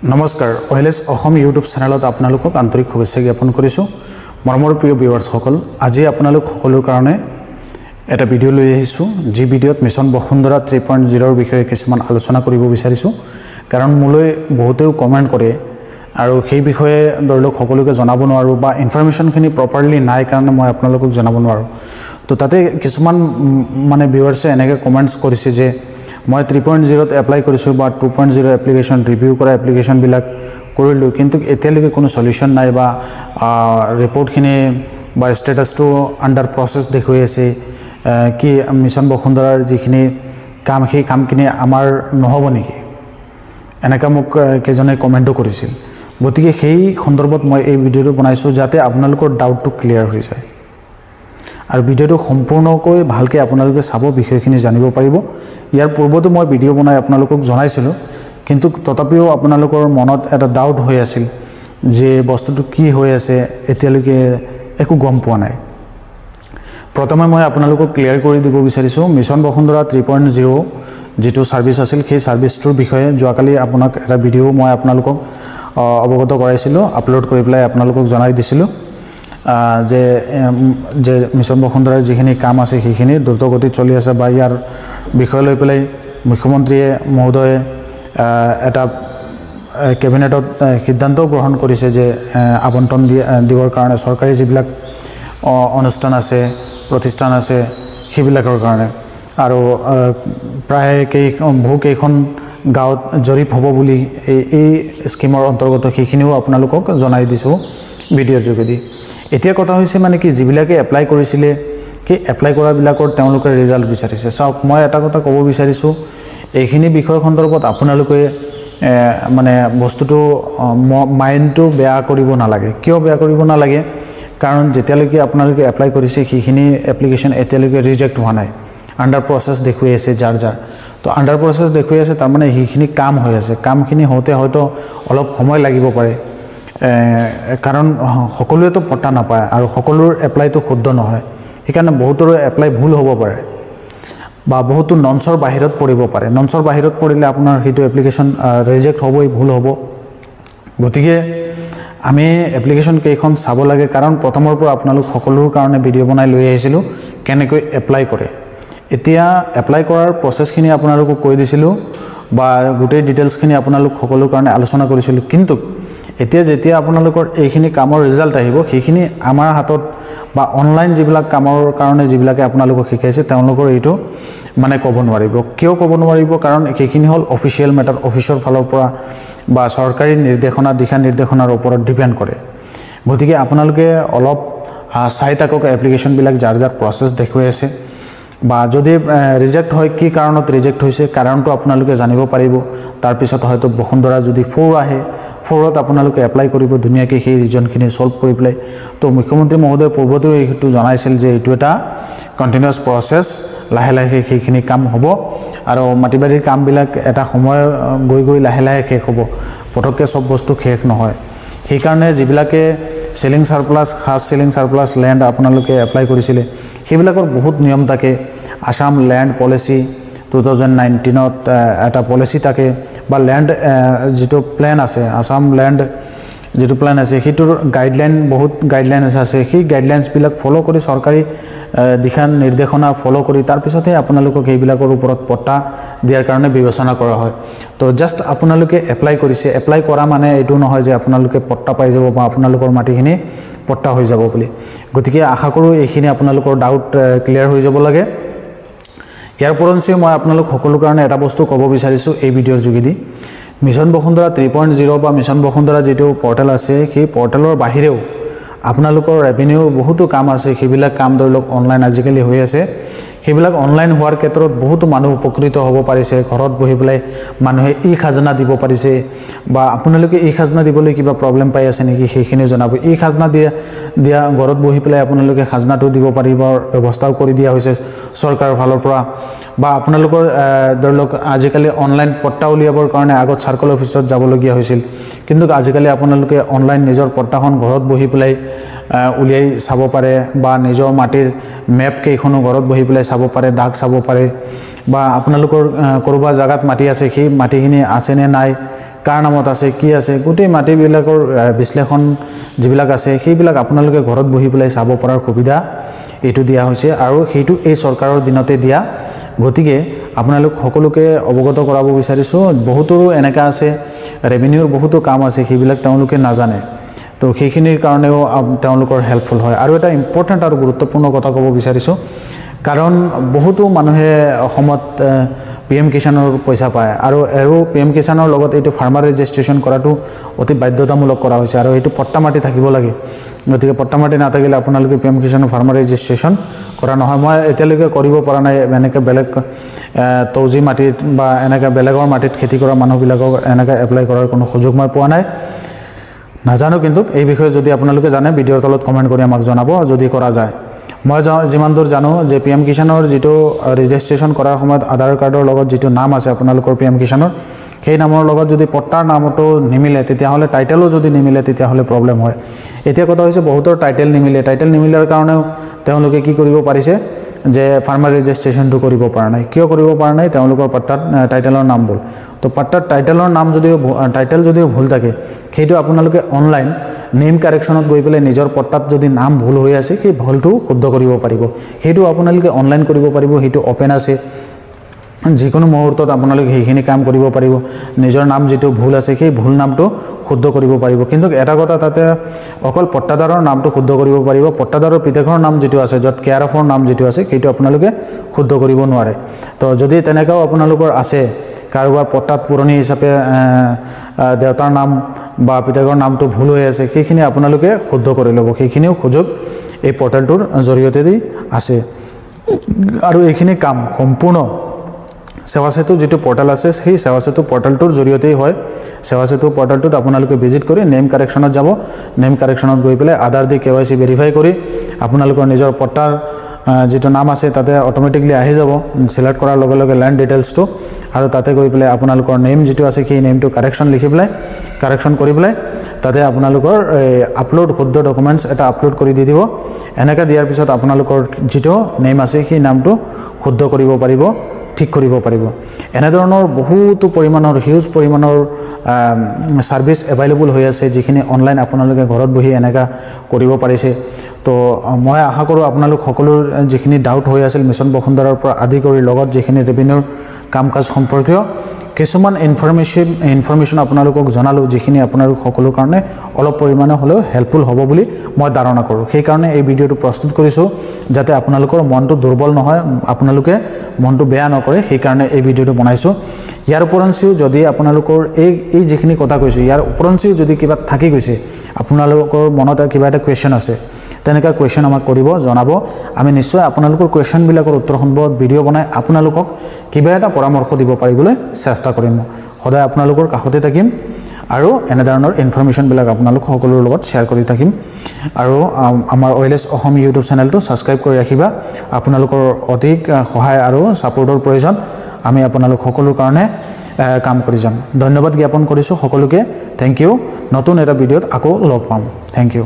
নমস্কাৰ ওয়েলেছ অসম ইউটিউব চেনেলত আপোনালোকক আন্তৰিক শুভেচ্ছা জ্ঞাপন কৰিছোঁ মৰমৰ প্ৰিয় ভিউৱাৰ্ছসকল আজি আপোনালোক সকলৰ কাৰণে এটা ভিডিঅ' লৈ আহিছোঁ যি ভিডিঅ'ত মিছন বসুন্ধৰা 3.0 ৰ বিষয়ে কিছুমান আলোচনা কৰিব বিচাৰিছোঁ কাৰণ মোলৈ বহুতেও কমেন্ট কৰে আৰু সেই বিষয়ে দৰ্শক সকলোকে জনাব নোৱাৰো বা ইনফৰমেশনখিনি প্ৰপাৰলি নাই কাৰণে মই আপোনালোকক জনাব নোৱাৰো তো তাতে কিছুমান মানে ভিউৱাৰ্ছে এনেকৈ কমেন্টছ কৰিছে যে মই 3.0 ত এপ্লাই কৰিছো বা 2.0 এপ্লিকেশন ৰিভিউ কৰা এপ্লিকেশন বিলাক কৰিলো কিন্তু এতিয়ালৈকে কোনো সলিউশন নাই বা ৰিপৰ্টখিনি বা ষ্টেটাসটো আন্ডাৰ প্ৰসেস দেখুৱাই আছে কি মিছন বসুন্ধৰাৰ যিখিনি কাম সেই কামখিনি আমাৰ নহব নেকি এনেকা মোক কেজনে কমেন্টও কৰিছিল গতিকে সেই সন্দৰ্ভত মই এই ভিডিঅটো বনাইছো যাতে আপোনালোকৰ ডাউটটো ক্লিয়াৰ হৈ যায় আৰু ভিডিঅটো সম্পূৰ্ণকৈ ভালকে আপোনালোকে চাব বিষয়খিনি জানিব পাৰিব ইয়াৰ পূৰ্বতে মই ভিডিঅ বনাই আপোনালোকক জনাইছিলো কিন্তু তথাপিও আপোনালোকৰ মনত এটা ডাউট হৈ আছিল যে বস্তুটো কি হৈ আছে এতিয়ালৈকে একো গম পোৱা নাই প্ৰথমে মই আপোনালোকক ক্লিয়াৰ কৰি দিব বিচাৰিছো মিছন বসুন্ধৰা 3.0 যেটো সাৰ্ভিস আছিল সেই সাৰ্ভিসটোৰ বিষয়ে যোৱাকালি আপোনাক এটা ভিডিঅ মই আপোনালোকক অৱগত কৰাইছিলো আপলোড কৰি পেলাই আপোনালোকক জনাই দিছিলো যে মিছন বসুন্ধৰাৰ যিখিনি কাম আছে সেইখিনি দ্ৰুতগতিত চলি আছে বা ইয়াৰ বিষয় লৈ পেলাই মুখ্যমন্ত্ৰীয়ে মহোদয়ে এটা কেবিনেটত সিদ্ধান্ত গ্ৰহণ কৰিছে যে আবণ্টন দিবৰ কাৰণে চৰকাৰী যিবিলাক অনুষ্ঠান আছে প্ৰতিষ্ঠান আছে সেইবিলাকৰ কাৰণে আৰু প্ৰায় বহুকেইখন গাঁৱত জৰীপ হ'ব বুলি এই স্কিমৰ অন্তৰ্গত সেইখিনিও আপোনালোকক জনাই দিছো ভিডিঅ'ৰ যোগেদি এতিয়া কথা হৈছে মানে কি যিবিলাকে এপ্লাই কৰিছিলে কি এপ্লাই কৰা বিলাকৰ তেওঁলোকৰ ৰিজাল্ট বিচাৰিছে চাওক মই এটা কথা ক'ব বিচাৰিছো এইখিনি বিষয় সন্দৰ্ভত আপোনালোকে মানে বস্তুটো মাইন্ডটো বেয়া কৰিব নালাগে কিয় বেয়া কৰিব নালাগে কাৰণ যেতিয়ালৈকে আপোনালোকে এপ্লাই কৰিছে সেইখিনি এপ্লিকেশন এতিয়ালৈকে ৰিজেক্ট হোৱা নাই আন্ডাৰ প্ৰসেস দেখুৱাই আছে যাৰ তো আন্ডাৰ প্ৰসেস দেখুৱাই আছে তাৰ মানে সেইখিনি কাম হৈ আছে কামখিনি হতে হয়তো অলপ সময় লাগিব পাৰে কাৰণ সকলোৱে তো পটা নাপায় আৰু সকলোৰ এপ্লাইটো শুদ্ধ নহয় সেইকাৰণে বহুতৰ এপ্লাই ভুল হ'ব পাৰে বা বহুতো ননসৰ বাহিৰত পৰিব পাৰে ননসৰ বাহিৰত পৰিলে আপোনাৰ হেতু এপ্লিকেশন ৰিজেক্ট হ'বই ভুল হ'ব গতিকে আমি এপ্লিকেশন কেইখন চাব লাগে কাৰণ প্ৰথমৰ পৰা আপোনালোক সকলোৰ কাৰণে ভিডিঅ বনাই লৈ আহিছিলো কেনেকৈ এপ্লাই কৰে এতিয়া এপ্লাই কৰাৰ প্ৰসেসখিনি আপোনালোকক কৈ দিছিলো বা গোটেই ডিটেইলছখিনি আপোনালোক সকলোৰ কাৰণে আলোচনা কৰিছিলো কিন্তু এতিয়া যেতিয়া আপোনালোকৰ এইখিনি কামৰ ৰিজাল্ট আহিব সেইখিনি আমাৰ হাতত বা অনলাইন যিবিলাক কামৰ কাৰণে যিবিলাকে আপোনালোকক শিকাইছে তেওঁলোকৰ এইটো মানে ক'ব নোৱাৰিব কিয় ক'ব নোৱাৰিব কাৰণ এইখিনি হল অফিচিয়েল মেটাৰ অফিচৰ ফালৰ পৰা বা চৰকাৰী নিৰ্দেশনা দিশা নিৰ্দেশনাৰ ওপৰত ডিপেন্ড কৰে গতিকে আপোনালোকে অলপ চাই থাকক এপ্লিকেশন বিলাক যাৰ প্ৰসেস দেখুৱাই আছে বা যদি ৰিজেক্ট হয় কি কাৰণত ৰিজেক্ট হৈছে কাৰণটো আপোনালোকে জানিব পাৰিব তাৰ পিছত হয়তো বসুন্ধৰা যদি 4 আহে 4ত আপোনালোকে এপ্লাই কৰিব ধুনিয়াকৈ সেই ৰিজনখিনি সলভ কৰি প্লাই তো মুখ্যমন্ত্ৰী মহোদয় পূৰ্বতেও এইটো জনাইছিল যে এইটো এটা কন্টিনিউয়াস প্ৰসেস লাহে লাহে সেইখিনি কাম হ'ব আৰু মাটিবাৰীৰ কামবিলাক এটা সময় গৈ লাহে লাহে শেষ হ'ব পটককে সব বস্তু শেষ নহয় সেই কাৰণে যিবিলাকে সেলিং সাৰপ্লাস খাস সেলিং সাৰপ্লাস ল্যান্ড আপোনালোকে এপ্লাই কৰিছিলে সেইবিলাকৰ বহুত নিয়ম থাকে আসাম ল্যান্ড পলিসি 2019 ত এটা পলিসি থাকে বা ল্যান্ড যেটো প্ল্যান আছে আসাম ল্যান্ড যেটো প্ল্যান আছে হিটোৰ গাইডলাইন বহুত গাইডলাইন আছে সেই গাইডলাইনস বিলাক ফলো কৰি চৰকাৰী দিশা নিৰ্দেশনা ফলো কৰি তাৰ পিছতে আপোনালোকক এইবিলাকৰ ওপৰত পট্টা দিয়াৰ কাৰণে বিবেচনা কৰা হয় তো জাস্ট আপোনালোকে এপ্লাই কৰিছে এপ্লাই কৰা মানে এটো নহয় যে আপোনালোকে পট্টা পাই যাব বা আপোনালোকৰ মাটিখিনি পট্টা হৈ যাব বুলি গতিকে আশা কৰো এইখিনি আপোনালোকৰ ডাউট ক্লিয়াৰ হৈ যাব লাগে ইয়াৰ পৰঞ্চি মই আপোনালোক সকলোৰ কাৰণে এটা বস্তু ক'ব বিচাৰিছো এই ভিডিঅ'ৰ যোগেদি মিছন বসুন্ধৰা 3.0 বা মিছন বসুন্ধৰা যেটো পোৰ্টেল আছে সেই পোৰ্টেলৰ বাহিৰেও আপোনালোকৰ ৰেভিনিউ বহুতো কাম আছে সেইবিলাক কাম ধৰলক অনলাইন আজিকালি হৈ আছে সেইবিলাক অনলাইন হোৱাৰ ক্ষেত্ৰত বহুতো মানুহ উপকৃত হ'ব পাৰিছে ঘৰত বহি পেলাই মানুহে ই খাজনা দিব পাৰিছে বা আপোনালোকে ই খাজনা দিবলৈ কিবা প্ৰবলেম পাই আছে নেকি সেইখিনি জনাব ই খাজনা দিয়া ঘৰত বহি পেলাই আপোনালোকে খাজনাটো দিব পাৰিবৰ ব্যৱস্থাও কৰি দিয়া হৈছে চৰকাৰৰ ফালৰ পৰা বা আপোনালোকৰ ধৰলক আজিকালি অনলাইন পট্টা উলিয়াবৰ কাৰণে আগত সাৰ্কল অফিচত যাবলগীয়া হৈছিল কিন্তু আজিকালি আপোনালোকে অনলাইন নিজৰ পট্টাখন ঘৰত বহি পেলাই উলিয়াই চাব পাৰে বা নিজৰ মাটিৰ মেপ কেইখনো ঘৰত বহি পেলাই চাব পাৰে দাগ চাব পাৰে বা আপোনালোকৰ কৰবা জাগাত মাটি আছে সেই মাটিখিনি আছে নে নাই কাৰ নামত আছে কি আছে গোটেই মাটিবিলাকৰ বিশ্লেষণ যিবিলাক আছে সেইবিলাক আপোনালোকে ঘৰত বহি পেলাই চাব পৰাৰ সুবিধা এইটো দিয়া হৈছে আৰু সেইটো এই চৰকাৰৰ দিনতে দিয়া গতিকে আপোনালোক সকলোকে অৱগত কৰাব বিচাৰিছোঁ বহুতৰো এনেকা আছে ৰেভিনিউৰ বহুতো কাম আছে সেইবিলাক তেওঁলোকে নাজানে তো সেইখিনিৰ কাৰণেও তেওঁলোকৰ হেল্পফুল হয় আৰু এটা ইম্পৰ্টেণ্ট আৰু গুৰুত্বপূৰ্ণ কথা ক'ব বিচাৰিছোঁ কাৰণ বহুতো মানুহে অসমত PM কিষাণৰ পইচা পায় আৰু PM কিষাণৰ লগত এইটো ফাৰ্মাৰ ৰেজিষ্ট্ৰেশ্যন কৰাটো অতি বাধ্যতামূলক কৰা হৈছে আৰু এইটো পট্টা মাটি থাকিব লাগে গতিকে পট্টা মাটি নাথাকিলে আপোনালোকে PM কিষাণৰ ফাৰ্মাৰ ৰেজিষ্ট্ৰেশ্যন কৰা নহয় মই এতিয়ালৈকে কৰিব পৰা নাই এনেকৈ বেলেগ তৌজি মাটিত বা এনেকৈ বেলেগৰ মাটিত খেতি কৰা মানুহবিলাকক এনেকৈ এপ্লাই কৰাৰ কোনো সুযোগ মই পোৱা নাই নাজানো কিন্তু এই বিষয়ে যদি আপোনালোকে জানে ভিডিঅ'ৰ তলত কমেণ্ট কৰি আমাক জনাব যদি কৰা যায় মই যিমান দূৰ জানো যে PM কিষাণৰ যিটো ৰেজিষ্ট্ৰেশ্যন কৰাৰ সময়ত আধাৰ কাৰ্ডৰ লগত যিটো নাম আছে আপোনালোকৰ PM কিষাণৰ সেই নামৰ লগত যদি পট্টাৰ নামটো নিমিলে তেতিয়াহ'লে টাইটেলো যদি নিমিলে তেতিয়াহ'লে প্ৰব্লেম হয় এতিয়া কথা হৈছে বহুতৰ টাইটেল নিমিলাৰ কাৰণেও তেওঁলোকে কি কৰিব পাৰিছে যে ফাৰ্মাৰ ৰেজিষ্ট্ৰেশ্যনটো কৰিব পৰা নাই কিয় কৰিব পৰা নাই তেওঁলোকৰ পট্টাত টাইটেলৰ নাম ভুল তো পট্টাত টাইটেলৰ নাম টাইটেল যদিও ভুল থাকে সেইটো আপোনালোকে অনলাইন নেম কাৰেকশ্যনত গৈ পেলাই নিজৰ পট্টাত যদি নাম ভুল হৈ আছে সেই ভুলটো শুদ্ধ কৰিব পাৰিব সেইটো আপোনালোকে অনলাইন কৰিব পাৰিব সেইটো অপেন আছে যিকোনো মুহূৰ্তত আপোনালোকে সেইখিনি কাম কৰিব পাৰিব নিজৰ নাম যিটো ভুল আছে সেই ভুল নামটো শুদ্ধ কৰিব পাৰিব কিন্তু এটা কথা তাতে অকল পট্টাদাৰৰ নামটো শুদ্ধ কৰিব পাৰিব পট্টাদাৰৰ পিতেকৰ নাম যিটো আছে য'ত কেয়াৰ অফৰ নাম যিটো আছে সেইটো আপোনালোকে শুদ্ধ কৰিব নোৱাৰে তো যদি তেনেকাও আপোনালোকৰ আছে কাৰোবাৰ পট্টাত পুৰণি হিচাপে দেউতাৰ নাম বা পিতেকৰ নামটো ভুল হৈ আছে সেইখিনি আপোনালোকে শুদ্ধ কৰি ল'ব সেইখিনিও সুযোগ এই পৰ্টেলটোৰ জৰিয়তে দি আছে আৰু এইখিনি কাম সম্পূৰ্ণ সেৱা সেতু যিটো পৰ্টেল আছে সেই সেৱা সেতু পৰ্টেলটোৰ জৰিয়তেই হয় সেৱা সেতু পৰ্টেলটোত আপোনালোকে ভিজিট কৰি নেম কাৰেকশ্যনত যাব নেম কাৰেকশ্যনত গৈ পেলাই আধাৰ দি KYC ভেৰিফাই কৰি আপোনালোকৰ নিজৰ পট্টাৰ যেটো নাম আছে তাতে অটোমেটিকলি আহি যাব সিলেক্ট কৰাৰ লগে লগে ল্যান্ড ডিটেইলছটো আৰু তাতে গৈ পেলাই আপোনালোকৰ নেম যেটো আছে সেই নেমটো কাৰেকশ্যন লিখি পেলাই কাৰেকশ্যন কৰি পেলাই তাতে আপোনালোকৰ আপলোড শুদ্ধ ডকুমেন্টছ এটা আপলোড কৰি দি দিব এনেকা দিয়াৰ পিছত আপোনালোকৰ যেটো নেম আছে সেই নামটো শুদ্ধ কৰিব পাৰিব ঠিক কৰিব পাৰিব এনে ধৰণৰ বহুতো পৰিমাণৰ হিউজ পৰিমাণৰ সাৰ্ভিস এভেইলেবল হৈ আছে যিখিনি অনলাইন আপোনালোকে ঘৰত বহি এনেকা কৰিব পাৰিছে তো মই আশা কৰো আপোনালোক সকলো যিখিনি ডাউট হৈ আছিল মিছন বসুন্ধৰাৰ পৰা আদি কৰি লগত যিখিনি ৰেভিনিউৰ কামকাজ সম্পৰ্কীয় কিছুমান ইনফৰমেশন আপোনালোকক জনালো যিখিনি আপোনালোক সকলো কাৰণে অলপ পৰিমাণে হলেও হেল্পফুল হ'ব বুলি মই ধাৰণা কৰো সেই কাৰণে এই ভিডিঅটো প্ৰস্তুত কৰিছো যাতে আপোনালোকৰ মনটো দুৰ্বল নহয় আপোনালোকে মনটো বেয়া নকৰে সেই কাৰণে এই ভিডিঅটো বনাইছো ইয়াৰ উপৰঞ্চিও যদি আপোনালোকৰ এই যিখিনি কথা কৈছো ইয়াৰ উপৰঞ্চিও যদি কিবা থাকি গৈছে আপোনালোকৰ মনত কিবা এটা কোৱেশ্চন আছে তেনেকা কোৱেশ্চন আমাক কৰিব জনাব আমি নিশ্চয় আপোনালোকৰ কোৱেশ্চন বিলাকৰ উত্তৰ সম্বন্ধত ভিডিঅ বনাই আপোনালোকক কিবা এটা পৰামৰ্শ দিব পাৰিবলৈ চেষ্টা কৰিম সদায় আপোনালোকৰ কাষতে থাকিম আৰু এনে ধৰণৰ ইনফৰমেশন বিলাক আপোনালোক সকলোৰ লগত শেয়াৰ কৰি থাকিম আৰু আমাৰ ওয়েলএছ অসম ইউটিউব চেনেলটো সাবস্ক্ৰাইব কৰি ৰাখিবা আপোনালোকৰ অধিক সহায় আৰু সাপোৰ্টৰ প্ৰয়োজন আমি আপোনালোক সকলোৰ কাৰণে কাম কৰি যাম ধন্যবাদ জ্ঞাপন কৰিছো সকলোকে থ্যাংক ইউ নতুন এটা ভিডিঅত আকৌ লগ পাম থ্যাংক ইউ